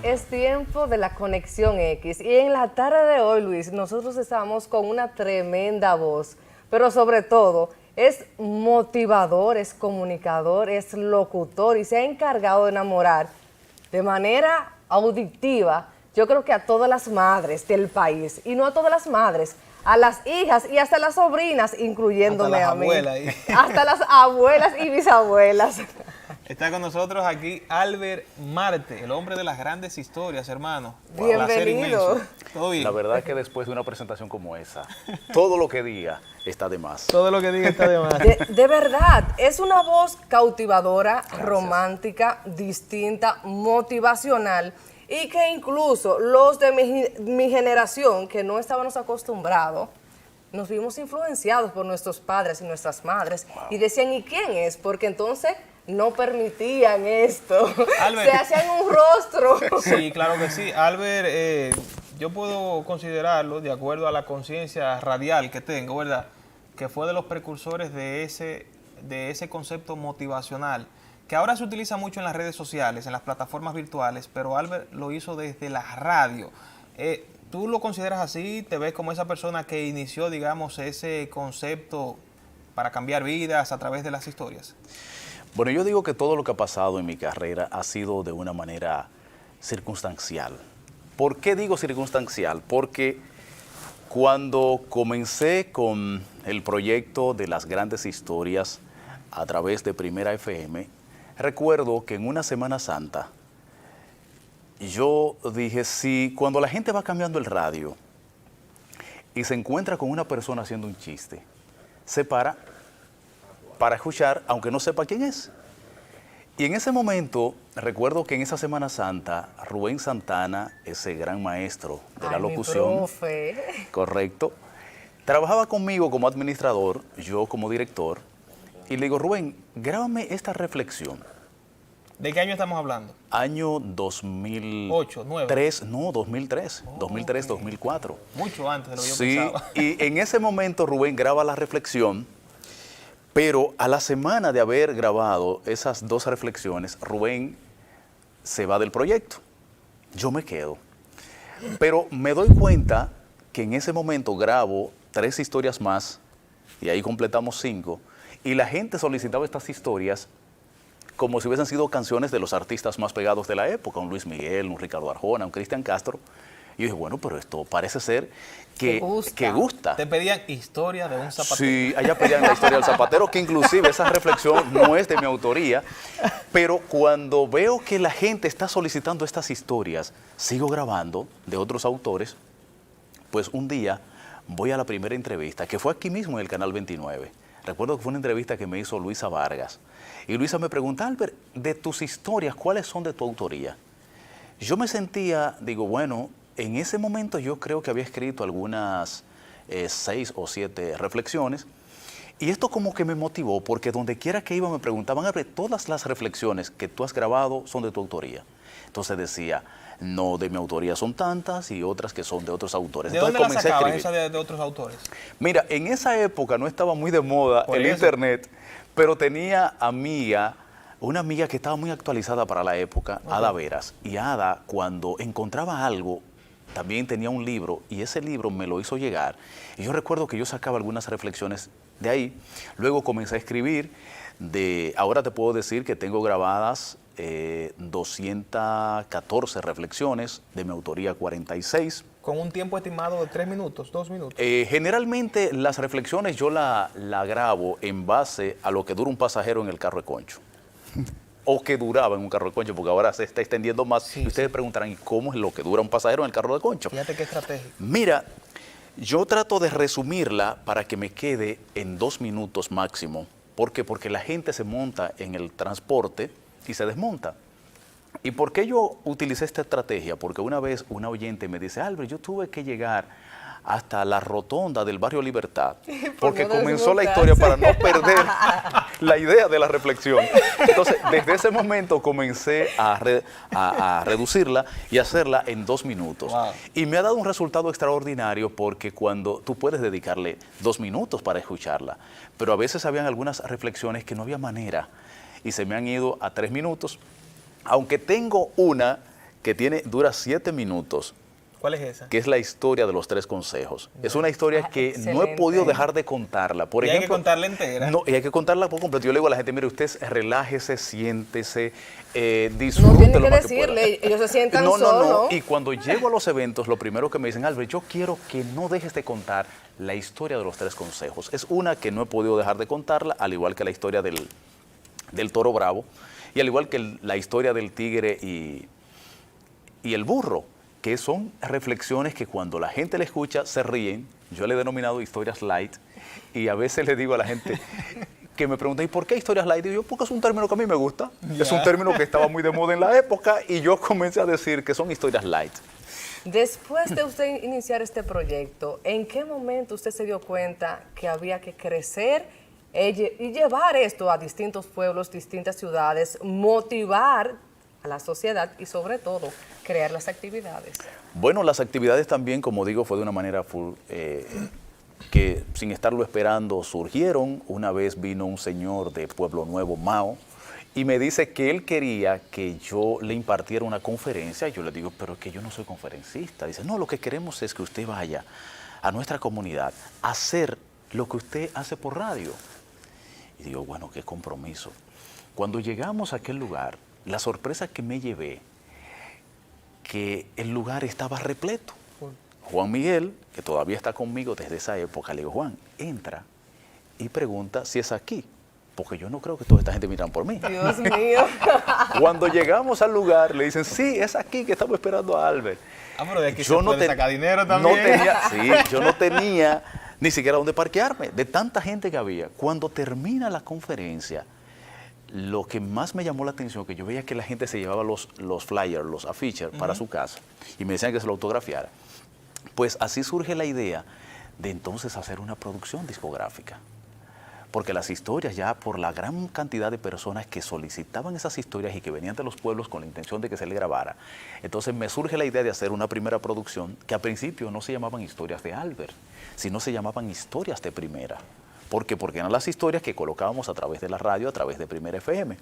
es tiempo de la Conexión X y en la tarde de hoy, Luis, nosotros estamos con una tremenda voz, pero sobre todo es motivador, es comunicador, es locutor y se ha encargado de enamorar de manera auditiva, yo creo que a todas las madres del país, y no a todas las madres, a las hijas y hasta las sobrinas, incluyéndome a mí. Hasta las abuelas y bisabuelas. Está con nosotros aquí Albert Marte, el hombre de las grandes historias, hermano. Bienvenido. ¿Todo bien? La verdad que después de una presentación como esa, todo lo que diga está de más. Todo lo que diga está de más. De verdad, es una voz cautivadora, romántica, distinta, motivacional, y que incluso los de mi generación, que no estábamos acostumbrados, nos vimos influenciados por nuestros padres y nuestras madres, y decían, ¿y quién es? Porque entonces no permitían esto. Albert, se hacían un rostro. Sí, claro que sí. Albert, yo puedo considerarlo, de acuerdo a la conciencia radial que tengo, ¿verdad?, que fue de los precursores de ese concepto motivacional, que ahora se utiliza mucho en las redes sociales, en las plataformas virtuales, pero Albert lo hizo desde la radio. ¿Tú lo consideras así? ¿Te ves como esa persona que inició, digamos, ese concepto para cambiar vidas a través de las historias? Bueno, yo digo que todo lo que ha pasado en mi carrera ha sido de una manera circunstancial. ¿Por qué digo circunstancial? Porque cuando comencé con el proyecto de las grandes historias a través de Primera FM, recuerdo que en una Semana Santa yo dije, si cuando la gente va cambiando el radio y se encuentra con una persona haciendo un chiste, se para escuchar, aunque no sepa quién es. Y en ese momento, recuerdo que en esa Semana Santa, Rubén Santana, ese gran maestro de la locución, mi profe. Correcto, trabajaba conmigo como administrador, yo como director, y le digo, Rubén, grábame esta reflexión. ¿De qué año estamos hablando? Año 2008, 2003, no, 2003, 2003, okay. 2004. Mucho antes de lo que yo pensaba. Y en ese momento Rubén graba la reflexión, pero a la semana de haber grabado esas dos reflexiones, Rubén se va del proyecto. Yo me quedo. Pero me doy cuenta que en ese momento grabo 3 historias más, y ahí completamos 5, y la gente solicitaba estas historias como si hubiesen sido canciones de los artistas más pegados de la época, un Luis Miguel, un Ricardo Arjona, un Cristian Castro. Y yo dije, bueno, pero esto parece ser que gusta. Te pedían historia de un zapatero. Sí, allá pedían la historia del zapatero, que inclusive esa reflexión no es de mi autoría, pero cuando veo que la gente está solicitando estas historias, sigo grabando de otros autores, pues un día voy a la primera entrevista, que fue aquí mismo en el Canal 29. Recuerdo que fue una entrevista que me hizo Luisa Vargas. Y Luisa me pregunta, Albert, de tus historias, ¿cuáles son de tu autoría? Yo me sentía, digo, bueno, en ese momento yo creo que había escrito algunas 6 o 7 reflexiones. Y esto como que me motivó, porque donde quiera que iba me preguntaban, Albert, todas las reflexiones que tú has grabado son de tu autoría. Entonces decía, no, de mi autoría son tantas y otras que son de otros autores. ¿De dónde las sacabas esa de otros autores? Mira, en esa época no estaba muy de moda el internet, pero tenía una amiga que estaba muy actualizada para la época, okay. Ada Veras. Y Ada, cuando encontraba algo, también tenía un libro, y ese libro me lo hizo llegar. Y yo recuerdo que yo sacaba algunas reflexiones de ahí. Luego comencé a escribir. Ahora te puedo decir que tengo grabadas 214 reflexiones, de mi autoría 46. ¿Con un tiempo estimado de 3 minutos, 2 minutos? Generalmente las reflexiones yo la grabo en base a lo que dura un pasajero en el carro de concho. O que duraba en un carro de concho, porque ahora se está extendiendo más. Sí, y ustedes preguntarán, ¿y cómo es lo que dura un pasajero en el carro de concho? Fíjate qué estrategia. Mira, yo trato de resumirla para que me quede en 2 minutos máximo. ¿Por qué? Porque la gente se monta en el transporte y se desmonta. ¿Y por qué yo utilicé esta estrategia? Porque una vez una oyente me dice, Albert, yo tuve que llegar hasta la rotonda del barrio Libertad, porque no comenzó la historia para no perder la idea de la reflexión. Entonces, desde ese momento comencé a reducirla y hacerla en 2 minutos. Wow. Y me ha dado un resultado extraordinario, porque cuando tú puedes dedicarle 2 minutos para escucharla, pero a veces habían algunas reflexiones que no había manera y se me han ido a 3 minutos, aunque tengo una que dura 7 minutos, ¿Cuál es esa? que es la historia de los 3 consejos. Es una historia que no he excelente. podido dejar de contarla. Por Y ejemplo, hay que contarla entera. No, y hay que contarla por completo. Yo le digo a la gente, mire, usted relájese, siéntese, No disfrute tiene lo que más que decirle, pueda. ellos se sientan No. solos. Y cuando llego a los eventos, lo primero que me dicen, Albert, yo quiero que no dejes de contar la historia de los 3 consejos. Es una que no he podido dejar de contarla, al igual que la historia del toro bravo, y al igual que la historia del tigre y el burro, que son reflexiones que cuando la gente le escucha se ríen. Yo le he denominado historias light, y a veces le digo a la gente que me preguntan, ¿y por qué historias light? Y yo, porque es un término que a mí me gusta, es un término que estaba muy de moda en la época, y yo comencé a decir que son historias light. Después de usted iniciar este proyecto, ¿en qué momento usted se dio cuenta que había que crecer y llevar esto a distintos pueblos, distintas ciudades, motivar a la sociedad y sobre todo crear las actividades? Bueno, las actividades también, como digo, fue de una manera que sin estarlo esperando surgieron. Una vez vino un señor de Pueblo Nuevo, Mao, y me dice que él quería que yo le impartiera una conferencia. Yo le digo, pero es que yo no soy conferencista. Dice, no, lo que queremos es que usted vaya a nuestra comunidad a hacer lo que usted hace por radio. Y digo, bueno, qué compromiso. Cuando llegamos a aquel lugar, la sorpresa que me llevé, que el lugar estaba repleto. Juan Miguel, que todavía está conmigo desde esa época, le digo, Juan, entra y pregunta si es aquí, porque yo no creo que toda esta gente miran por mí. Dios mío. Cuando llegamos al lugar, le dicen, sí, es aquí que estamos esperando a Albert. Ah, pero de aquí se puede sacar dinero No también. yo no tenía ni siquiera dónde parquearme, de tanta gente que había. Cuando termina la conferencia, lo que más me llamó la atención, que yo veía que la gente se llevaba los flyers, los afiches para su casa, y me decían que se lo autografiara. Pues así surge la idea de entonces hacer una producción discográfica. Porque las historias, ya por la gran cantidad de personas que solicitaban esas historias y que venían de los pueblos con la intención de que se le grabara, entonces me surge la idea de hacer una primera producción que al principio no se llamaban historias de Albert, sino se llamaban historias de Primera. ¿Por qué? Porque eran las historias que colocábamos a través de la radio, a través de Primera FM.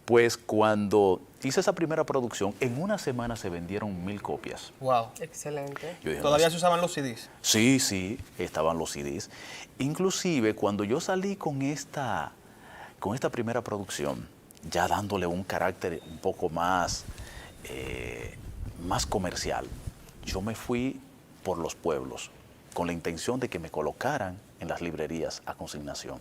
Pues cuando hice esa primera producción, en una semana se vendieron 1000 copias. Wow. Excelente. Yo dije, ¿Todavía no, se usaban los CDs? Sí, estaban los CDs. Inclusive, cuando yo salí con esta primera producción, ya dándole un carácter un poco más comercial, yo me fui por los pueblos con la intención de que me colocaran en las librerías a consignación.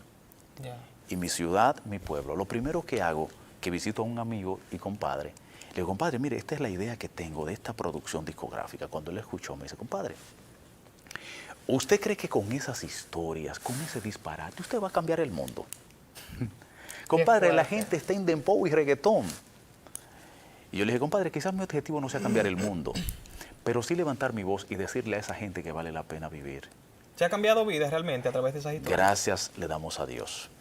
Ya. Y mi ciudad, mi pueblo, lo primero que hago, que visito a un amigo y compadre, le digo, compadre, mire, esta es la idea que tengo de esta producción discográfica. Cuando él escuchó, me dice, compadre, ¿usted cree que con esas historias, con ese disparate, usted va a cambiar el mundo? Compadre, la gente está en dembow y reggaetón. Y yo le dije, compadre, quizás mi objetivo no sea cambiar el mundo, pero sí levantar mi voz y decirle a esa gente que vale la pena vivir. ¿Se ha cambiado vidas realmente a través de esas historias? Gracias le damos a Dios,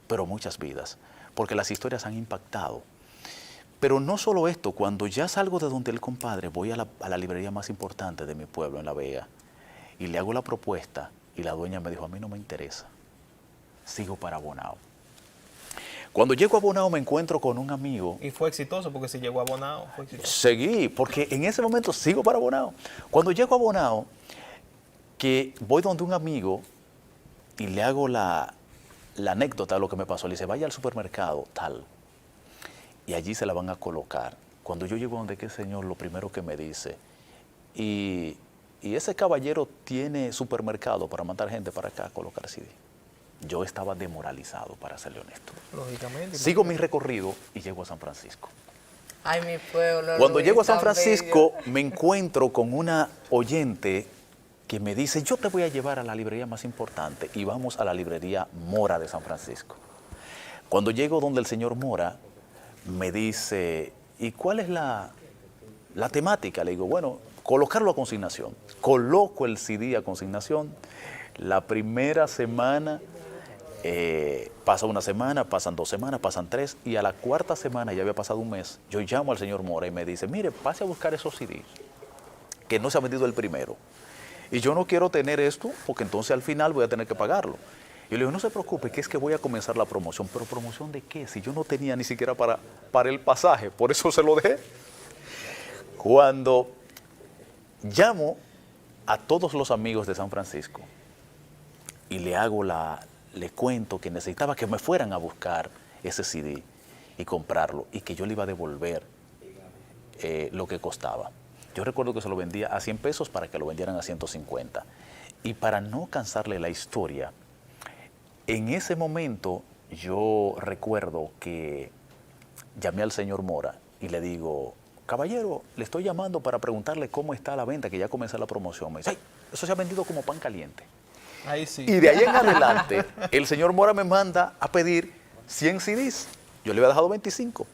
pero muchas vidas, porque las historias han impactado. Pero no solo esto, cuando ya salgo de donde el compadre, voy a la librería más importante de mi pueblo, en La Vega, y le hago la propuesta, y la dueña me dijo, a mí no me interesa, sigo para Bonao. Cuando llego a Bonao me encuentro con un amigo. Y fue exitoso porque si llegó a Bonao, fue exitoso. Seguí, porque en ese momento sigo para Bonao. Cuando llego a Bonao, que voy donde un amigo y le hago la anécdota de lo que me pasó. Le dice, vaya al supermercado, tal, y allí se la van a colocar. Cuando yo llego donde aquel señor, lo primero que me dice, y ese caballero tiene supermercado para mandar gente para acá a colocar CD. Yo estaba demoralizado, para serle honesto. Lógicamente. Sigo mi recorrido y llego a San Francisco. Ay, mi pueblo. Cuando Luis, llego a San tan Francisco, bello. me encuentro con una oyente que me dice, yo te voy a llevar a la librería más importante, y vamos a la librería Mora de San Francisco. Cuando llego donde el señor Mora, me dice, ¿y cuál es la temática? Le digo, bueno, colocarlo a consignación. Coloco el CD a consignación. La primera semana, pasa una semana, pasan 2 semanas, pasan 3, y a la 4ª semana, ya había pasado un mes, yo llamo al señor Mora y me dice, mire, pase a buscar esos CDs, que no se ha vendido el primero. Y yo no quiero tener esto, porque entonces al final voy a tener que pagarlo. Y yo le digo, no se preocupe, que es que voy a comenzar la promoción. ¿Pero promoción de qué? Si yo no tenía ni siquiera para el pasaje, por eso se lo dejé. Cuando llamo a todos los amigos de San Francisco y le cuento que necesitaba que me fueran a buscar ese CD y comprarlo y que yo le iba a devolver lo que costaba. Yo recuerdo que se lo vendía a 100 pesos para que lo vendieran a 150. Y para no cansarle la historia, en ese momento yo recuerdo que llamé al señor Mora y le digo, caballero, le estoy llamando para preguntarle cómo está la venta, que ya comenzó la promoción. Me dice, ay, eso se ha vendido como pan caliente. Ahí sí. Y de ahí en adelante, el señor Mora me manda a pedir 100 CDs. Yo le había dejado 25.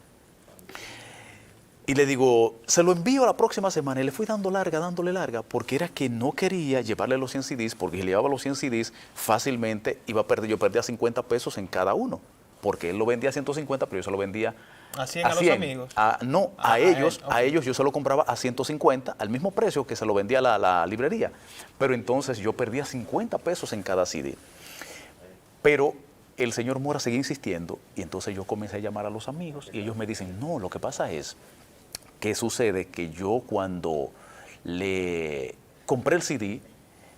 Y le digo, se lo envío la próxima semana. Y le fui dándole larga, porque era que no quería llevarle los 100 CDs, porque si le llevaba los 100 CDs, fácilmente yo perdía 50 pesos en cada uno. Porque él lo vendía a 150, pero yo se lo vendía ¿A 100 a los amigos? A ellos yo se lo compraba a 150, al mismo precio que se lo vendía la librería. Pero entonces yo perdía 50 pesos en cada CD. Pero el señor Mora seguía insistiendo y entonces yo comencé a llamar a los amigos y ellos me dicen, no, lo que pasa es que sucede que yo cuando le compré el CD,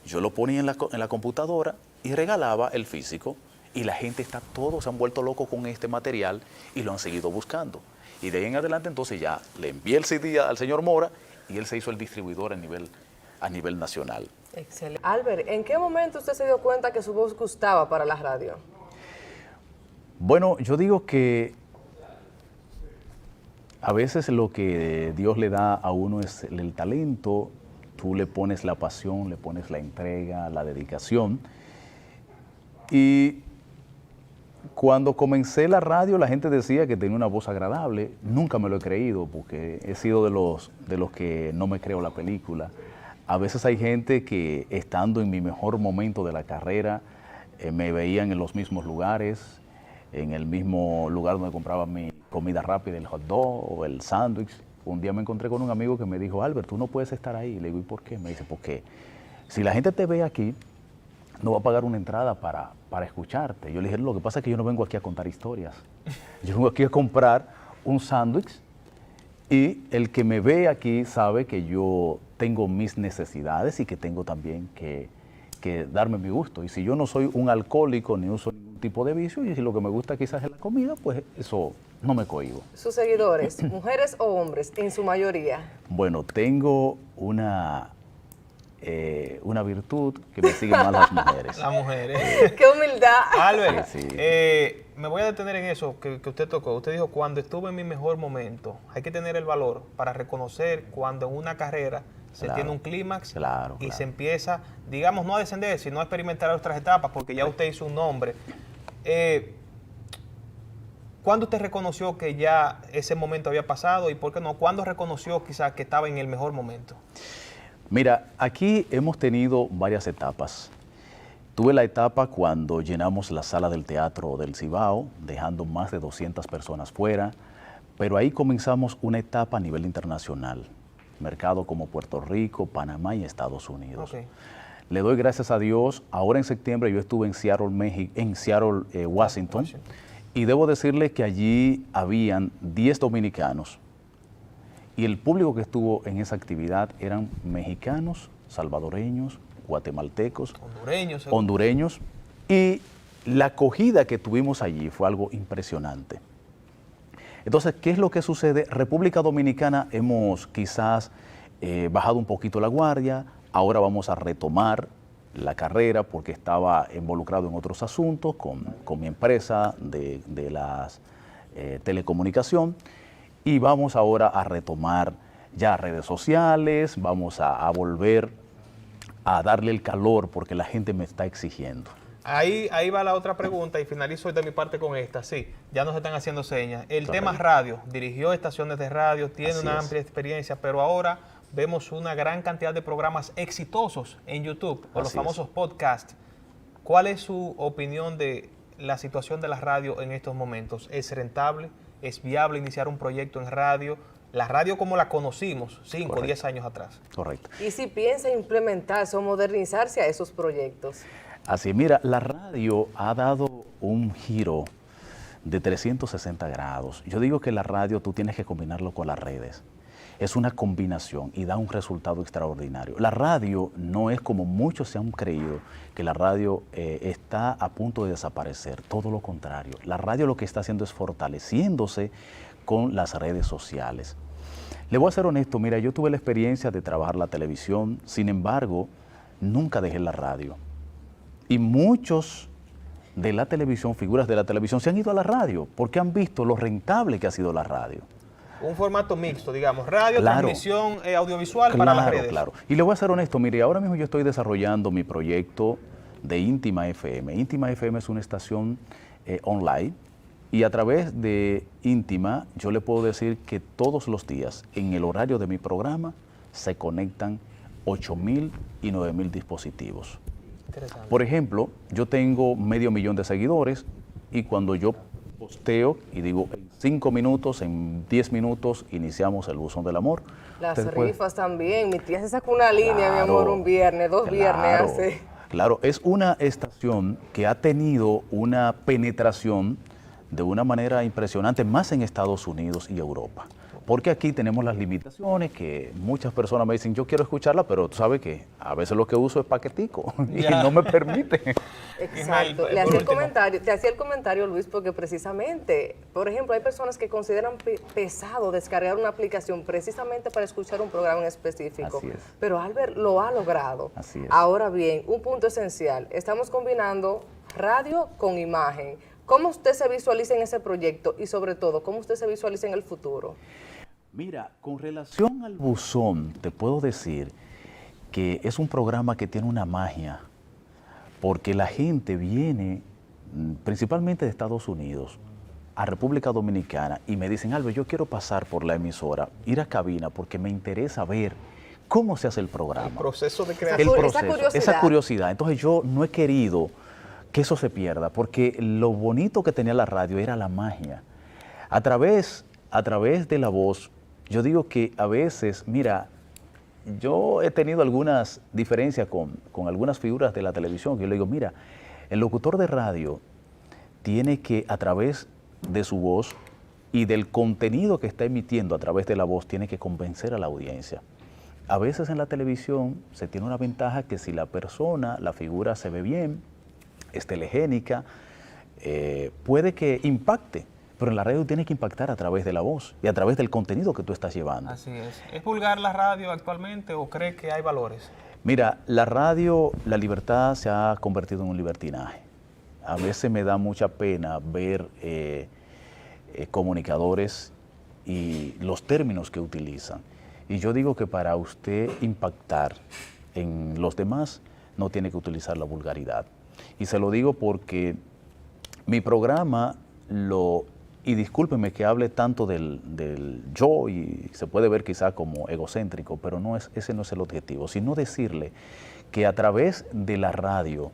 yo lo ponía en la computadora y regalaba el físico. Y la gente todos se han vuelto locos con este material y lo han seguido buscando. Y de ahí en adelante entonces ya le envié el CD al señor Mora y él se hizo el distribuidor a nivel nacional. Excelente. Albert, ¿en qué momento usted se dio cuenta que su voz gustaba para la radio? Bueno, yo digo que a veces lo que Dios le da a uno es el talento, tú le pones la pasión, le pones la entrega, la dedicación. Y cuando comencé la radio, la gente decía que tenía una voz agradable. Nunca me lo he creído, porque he sido de los que no me creo la película. A veces hay gente que, estando en mi mejor momento de la carrera, me veían en los mismos lugares, en el mismo lugar donde compraba mi comida rápida, el hot dog o el sándwich. Un día me encontré con un amigo que me dijo, Albert, tú no puedes estar ahí. Le digo, ¿y por qué? Me dice, porque si la gente te ve aquí, no va a pagar una entrada para escucharte. Yo le dije, lo que pasa es que yo no vengo aquí a contar historias. Yo vengo aquí a comprar un sándwich y el que me ve aquí sabe que yo tengo mis necesidades y que tengo también que darme mi gusto. Y si yo no soy un alcohólico ni uso ningún tipo de vicio y si lo que me gusta quizás es la comida, pues eso no me cohíbo. ¿Sus seguidores, mujeres o hombres, en su mayoría? Bueno, tengo una virtud que me siguen más las mujeres. Las mujeres. ¡Qué humildad! Albert, Sí. me voy a detener en eso que usted tocó. Usted dijo, cuando estuve en mi mejor momento, hay que tener el valor para reconocer cuando en una carrera se tiene un clímax y se empieza, digamos, no a descender, sino a experimentar otras etapas, porque ya usted hizo un nombre. ¿Cuándo usted reconoció que ya ese momento había pasado y por qué no? ¿Cuándo reconoció quizás que estaba en el mejor momento? Mira, aquí hemos tenido varias etapas. Tuve la etapa cuando llenamos la sala del Teatro del Cibao, dejando más de 200 personas fuera, pero ahí comenzamos una etapa a nivel internacional, mercado como Puerto Rico, Panamá y Estados Unidos. Okay. Le doy gracias a Dios, ahora en septiembre yo estuve en Seattle, Washington, y debo decirle que allí habían 10 dominicanos, y el público que estuvo en esa actividad eran mexicanos, salvadoreños, guatemaltecos, hondureños, y la acogida que tuvimos allí fue algo impresionante. Entonces, ¿qué es lo que sucede? República Dominicana hemos quizás bajado un poquito la guardia, ahora vamos a retomar la carrera porque estaba involucrado en otros asuntos con mi empresa de las telecomunicación. Y vamos ahora a retomar ya redes sociales, vamos a volver a darle el calor porque la gente me está exigiendo. Ahí va la otra pregunta y finalizo de mi parte con esta. Sí, ya nos están haciendo señas. El tema radio, dirigió estaciones de radio, tiene una amplia experiencia, pero ahora vemos una gran cantidad de programas exitosos en YouTube o los famosos podcasts. ¿Cuál es su opinión de la situación de la radio en estos momentos? ¿Es rentable? ¿Es viable iniciar un proyecto en radio? La radio como la conocimos 5 o 10 años atrás. Correcto. ¿Y si piensa implementarse o modernizarse a esos proyectos? Así, mira, la radio ha dado un giro de 360 grados. Yo digo que la radio tú tienes que combinarlo con las redes. es una combinación y da un resultado extraordinario. La radio no es como muchos se han creído, que la radio está a punto de desaparecer, todo lo contrario. La radio lo que está haciendo es fortaleciéndose con las redes sociales. Le voy a ser honesto, mira, yo tuve la experiencia de trabajar la televisión, sin embargo, nunca dejé la radio. Y muchos de la televisión, figuras de la televisión, se han ido a la radio porque han visto lo rentable que ha sido la radio. Un formato mixto, digamos, radio, Claro. transmisión audiovisual para las redes. Claro. Y le voy a ser honesto, mire, ahora mismo yo estoy desarrollando mi proyecto de Íntima FM. Íntima FM es una estación online y a través de Íntima yo le puedo decir que todos los días en el horario de mi programa se conectan 8.000 y 9.000 dispositivos. Interesante. Por ejemplo, yo tengo 500.000 de seguidores y cuando yo posteo y digo en 5 minutos, en 10 minutos iniciamos el buzón del amor. Las Usted puede- rifas también. Mi tía se sacó una línea, mi Claro, amor, un viernes, dos viernes hace. Claro, es una estación que ha tenido una penetración de una manera impresionante, más en Estados Unidos y Europa. Porque aquí tenemos las limitaciones que muchas personas me dicen, yo quiero escucharla, pero tú sabes que a veces lo que uso es paquetico y Ya. no me permite. Exacto. Ismael, Le por hacía el último. comentario, te hacía el comentario, Luis, porque precisamente, por ejemplo, hay personas que consideran pesado descargar una aplicación precisamente para escuchar un programa en específico. Así es. Pero Albert lo ha logrado. Así es. Ahora bien, un punto esencial, estamos combinando radio con imagen. ¿Cómo usted se visualiza en ese proyecto y sobre todo, cómo usted se visualiza en el futuro? Mira, con relación al buzón, te puedo decir que es un programa que tiene una magia, porque la gente viene principalmente de Estados Unidos a República Dominicana y me dicen, Albert, yo quiero pasar por la emisora, ir a cabina, porque me interesa ver cómo se hace el programa. El proceso de Esa creación. El curiosidad. proceso, esa curiosidad. Entonces yo no he querido que eso se pierda, porque lo bonito que tenía la radio era la magia. A través de la voz, yo digo que a veces, mira, yo he tenido algunas diferencias con algunas figuras de la televisión, que yo le digo, mira, el locutor de radio tiene que, a través de su voz y del contenido que está emitiendo a través de la voz, tiene que convencer a la audiencia. A veces en la televisión se tiene una ventaja que si la persona, la figura se ve bien, es telegénica, puede que impacte, pero en la radio tiene que impactar a través de la voz y a través del contenido que tú estás llevando. Así es. ¿Es vulgar la radio actualmente o cree que hay valores? Mira, la radio, la libertad se ha convertido en un libertinaje. A veces me da mucha pena ver comunicadores y los términos que utilizan. Y yo digo que para usted impactar en los demás, no tiene que utilizar la vulgaridad. Y se lo digo porque mi programa y discúlpeme que hable tanto del yo y se puede ver quizá como egocéntrico, pero ese no es el objetivo, sino decirle que a través de la radio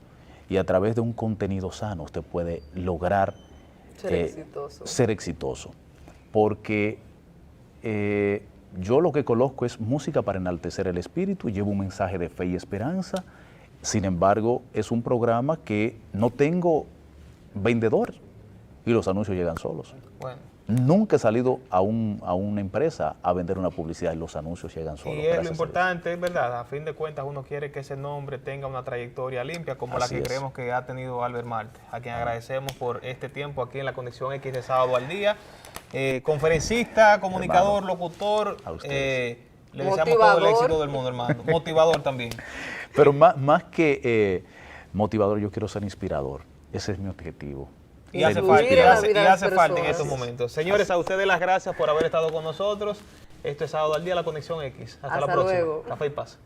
y a través de un contenido sano usted puede lograr ser exitoso. Porque yo lo que coloco es música para enaltecer el espíritu, llevo un mensaje de fe y esperanza. Sin embargo, es un programa que no tengo vendedor y los anuncios llegan solos. Bueno. Nunca he salido a una empresa a vender una publicidad y los anuncios llegan solos. Y es lo importante, es verdad, a fin de cuentas uno quiere que ese nombre tenga una trayectoria limpia como Así la que es. creemos que ha tenido Albert Marte, a quien agradecemos por este tiempo aquí en la Conexión X de Sábado al Día. Conferencista, comunicador, locutor, A ustedes. le deseamos todo el éxito del mundo, hermano. Motivador también. Pero más que motivador, yo quiero ser inspirador. Ese es mi objetivo. Y Ser hace Influir falta, en la y vida de las hace falta en personas. estos momentos. Señores, a ustedes las gracias por haber estado con nosotros. Esto es Sábado al Día, la Conexión X. Hasta la próxima. Luego. Café y paz.